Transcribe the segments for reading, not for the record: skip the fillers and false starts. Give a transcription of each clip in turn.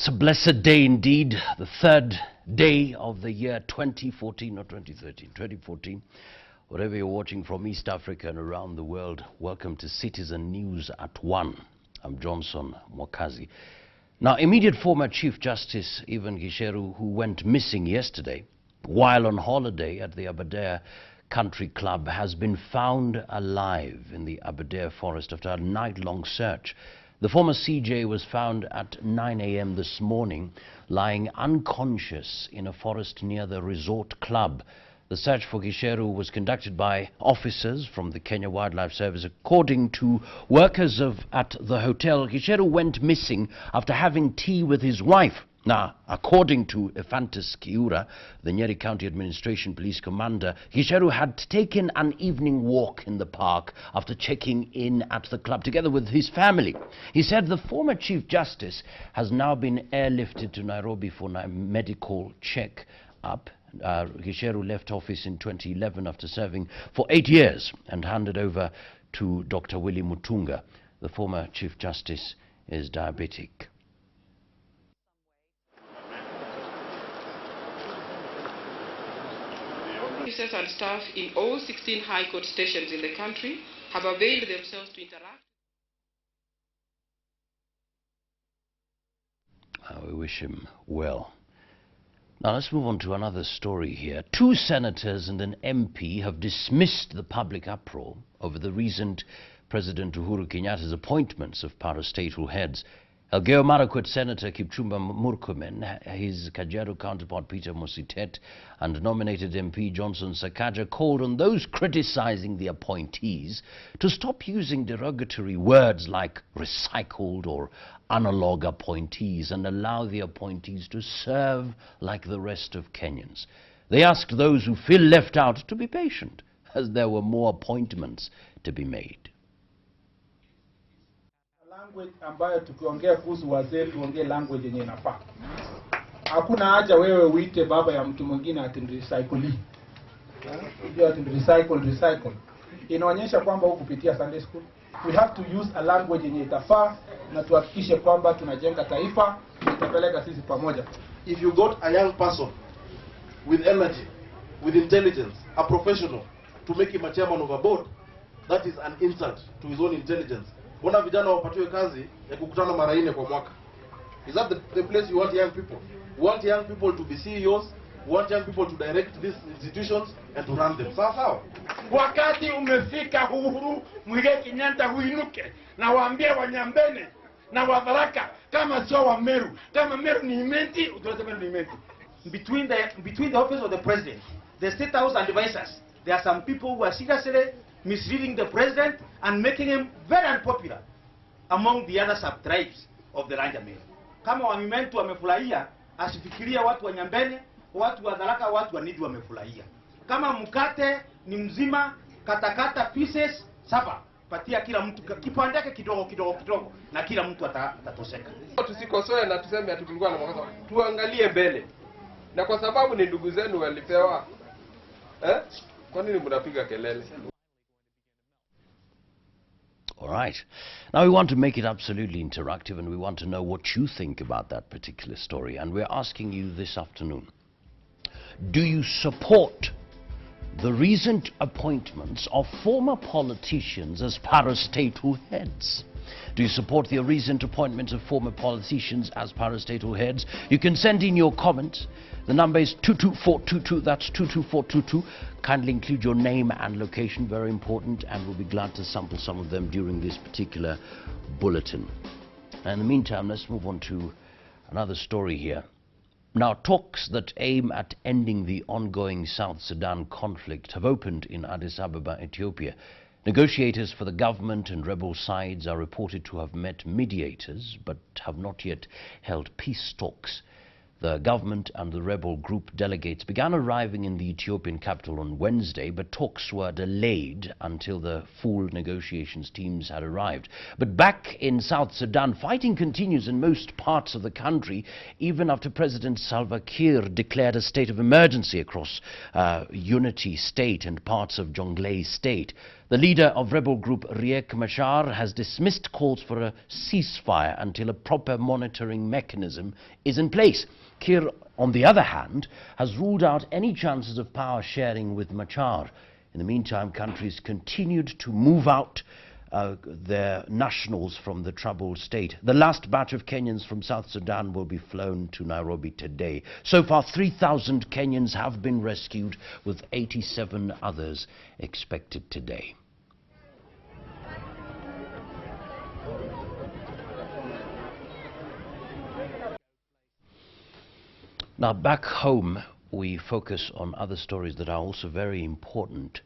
It's a blessed day indeed, the third day of the year 2014 or 2013, 2014. Wherever you're watching from East Africa and around the world, welcome to Citizen News at 1. I'm Jan2014. Now, immediate former Chief Justice Ivan Gisheru, who went missing yesterday while on holiday at the Aberdare Country Club, has been found alive in the Aberdare forest after a night-long search. The former CJ was found at 9 a.m. this morning, lying unconscious in a forest near the resort club. The search for Gisheru was conducted by officers from the Kenya Wildlife Service. According to workers at the hotel, Gisheru went missing after having tea with his wife. Now, according to Ephantus Kiura, the Nyeri County Administration Police Commander, Gisheru had taken an evening walk in the park after checking in at the club together with his family. He said the former Chief Justice has now been airlifted to Nairobi for a medical check-up. Gisheru left office in 2011 after serving for 8 years and handed over to Dr. Willie Mutunga. The former Chief Justice is diabetic. Officers and staff in all 16 High Court stations in the country have availed themselves to interact. We wish him well. Now let's move on to another story here. 2 senators and an MP have dismissed the public uproar over the recent President Uhuru Kenyatta's appointments of parastatal heads. Elgeyo Marakwet Senator Kipchumba Murkomen, his Kajiado counterpart Peter Mositet, and nominated MP Johnson Sakaja called on those criticizing the appointees to stop using derogatory words like recycled or analog appointees and allow the appointees to serve like the rest of Kenyans. They asked those who feel left out to be patient, as there were more appointments to be made. Language ambayo tukiongea kuhusu wazee tuongee language yenye inafaa. Hakuna haja wewe uite baba ya mtu mwingine ati recycle. Ndio ati recycle. Inaonyesha kwamba huku kupitia Sunday school we have to use a language yenye itafaa na tuhakikishe kwamba tunajenga taifa tutapeleka sisi pamoja. If you got a young person with energy, with intelligence, a professional to make him a chairman of a board, that is an insult to his own intelligence. Mbona vijana wapatiwe kazi ya kukutana mara 4 kwa mwaka? Is that the place you want young people? You want young people to be CEOs, you want young people to direct these institutions and to run them. Sawa. Wakati umefika Uhuru Muigai Kenyatta huinuke na waambie Wanyambene na Wadharaka kama sio wa Meru. Kama Meru ni imenti, utaweza Meru ni imenti. Between the office of the president, the state house advisors, there are some people who are seriously misleading the president and making him very unpopular among the other sub-tribes of the Ranja Meru. Kama Wamimentu wamefurahia, asifikiria watu wa Nyambene, watu wa Dharaka, watu wa Nidi wamefurahia. Kama mkate ni mzima, katakata pieces, saba. Patia kila mtu kipande yake kidogo na kila mtu atatoseka. Tusikosoe na tuseme ati kulikuwa na makosa. Tuangalie mbele. Na kwa sababu ni ndugu zenu walipewa, kwa nini mnapiga kelele? All right. Now we want to make it absolutely interactive and we want to know what you think about that particular story. And we're asking you this afternoon, do you support the recent appointments of former politicians as parastatal heads? Do you support the recent appointments of former politicians as parastatal heads? You can send in your comments. The number is 22422. That's 22422. Kindly include your name and location, very important, and we'll be glad to sample some of them during this particular bulletin. And in the meantime, let's move on to another story here. Now, talks that aim at ending the ongoing South Sudan conflict have opened in Addis Ababa, Ethiopia. Negotiators for the government and rebel sides are reported to have met mediators but have not yet held peace talks. The government and the rebel group delegates began arriving in the Ethiopian capital on Wednesday, but talks were delayed until the full negotiations teams had arrived. But back in South Sudan, fighting continues in most parts of the country, even after President Salva Kiir declared a state of emergency across Unity State and parts of Jonglei State. The leader of rebel group Riek Machar has dismissed calls for a ceasefire until a proper monitoring mechanism is in place. Kir, on the other hand, has ruled out any chances of power sharing with Machar. In the meantime, countries continued to move out their nationals from the troubled state. The last batch of Kenyans from South Sudan will be flown to Nairobi today. So far, 3,000 Kenyans have been rescued, with 87 others expected today. Now, back home, we focus on other stories that are also very important.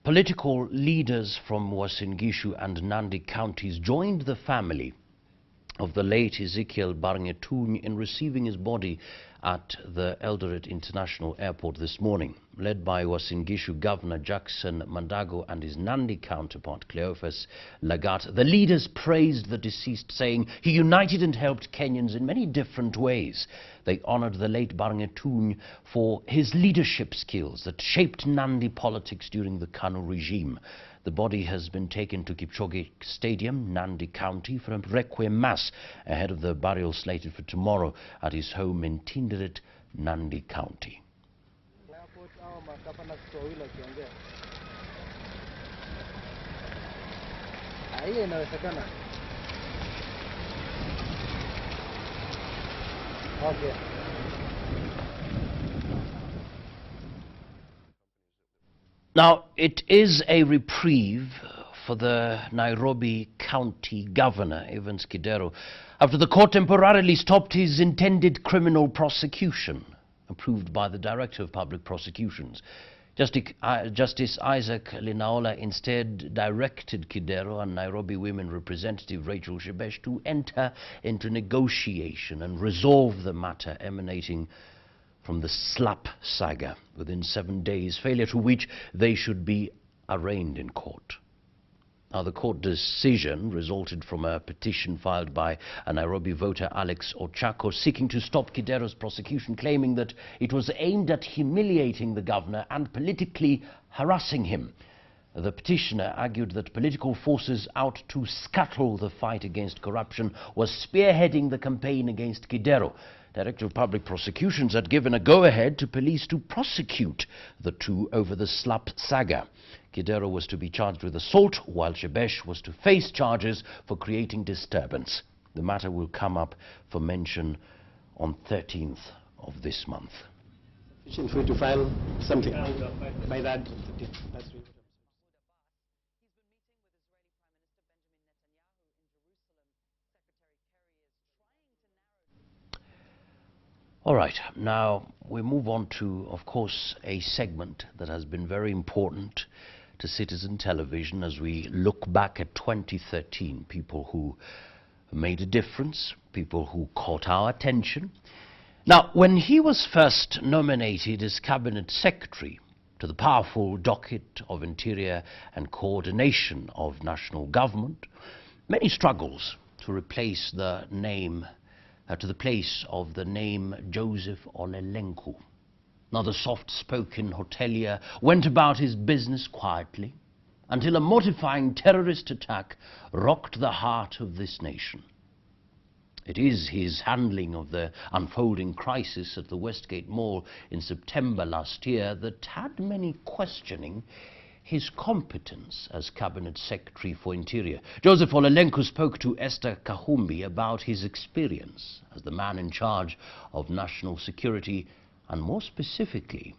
Political leaders from Uasin Gishu and Nandi counties joined the family of the late Ezekiel Barngetuny in receiving his body at the Eldoret International Airport this morning. Led by Uasin Gishu Governor Jackson Mandago and his Nandi counterpart Cleophas Lagat, the leaders praised the deceased, saying he united and helped Kenyans in many different ways. They honored the late Barngetuny for his leadership skills that shaped Nandi politics during the KANU regime. The body has been taken to Kipchoge Stadium, Nandi County, for a requiem mass ahead of the burial slated for tomorrow at his home in Tinderet, Nandi County. Now, it is a reprieve for the Nairobi County Governor, Evans Kidero, after the court temporarily stopped his intended criminal prosecution, approved by the Director of Public Prosecutions. Justice Isaac Linaola instead directed Kidero and Nairobi Women Representative Rachel Shebesh to enter into negotiation and resolve the matter emanating from the slap saga within 7 days, failure to which they should be arraigned in court. Now, the court decision resulted from a petition filed by a Nairobi voter, Alex Ochako, seeking to stop Kidero's prosecution, claiming that it was aimed at humiliating the governor and politically harassing him. The petitioner argued that political forces out to scuttle the fight against corruption was spearheading the campaign against Kidero. Director of Public Prosecutions had given a go-ahead to police to prosecute the two over the slap saga. Kidero was to be charged with assault, while Shebesh was to face charges for creating disturbance. The matter will come up for mention on 13th of this month. For you to file something by that. All right, now we move on to, of course, a segment that has been very important to Citizen Television as we look back at 2013, people who made a difference, people who caught our attention. Now, when he was first nominated as Cabinet Secretary to the powerful docket of Interior and Coordination of National Government, many struggles to replace the name to the place of the name Joseph Olelenku. Now, the soft-spoken hotelier went about his business quietly until a mortifying terrorist attack rocked the heart of this nation. It is his handling of the unfolding crisis at the Westgate Mall in September last year that had many questioning his competence as Cabinet Secretary for Interior. Joseph Olelenku spoke to Esther Kahumbi about his experience as the man in charge of national security and, more specifically,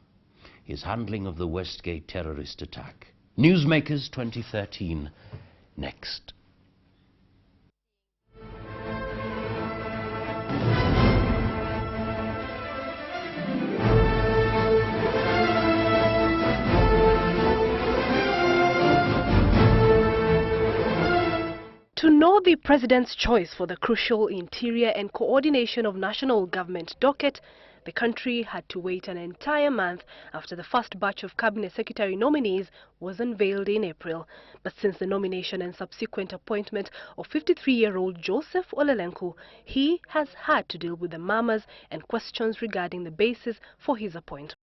his handling of the Westgate terrorist attack. Newsmakers 2013, next. To know the President's choice for the crucial Interior and Coordination of National Government docket, the country had to wait an entire month after the first batch of Cabinet Secretary nominees was unveiled in April. But since the nomination and subsequent appointment of 53-year-old Joseph Olelenku, he has had to deal with the murmurs and questions regarding the basis for his appointment.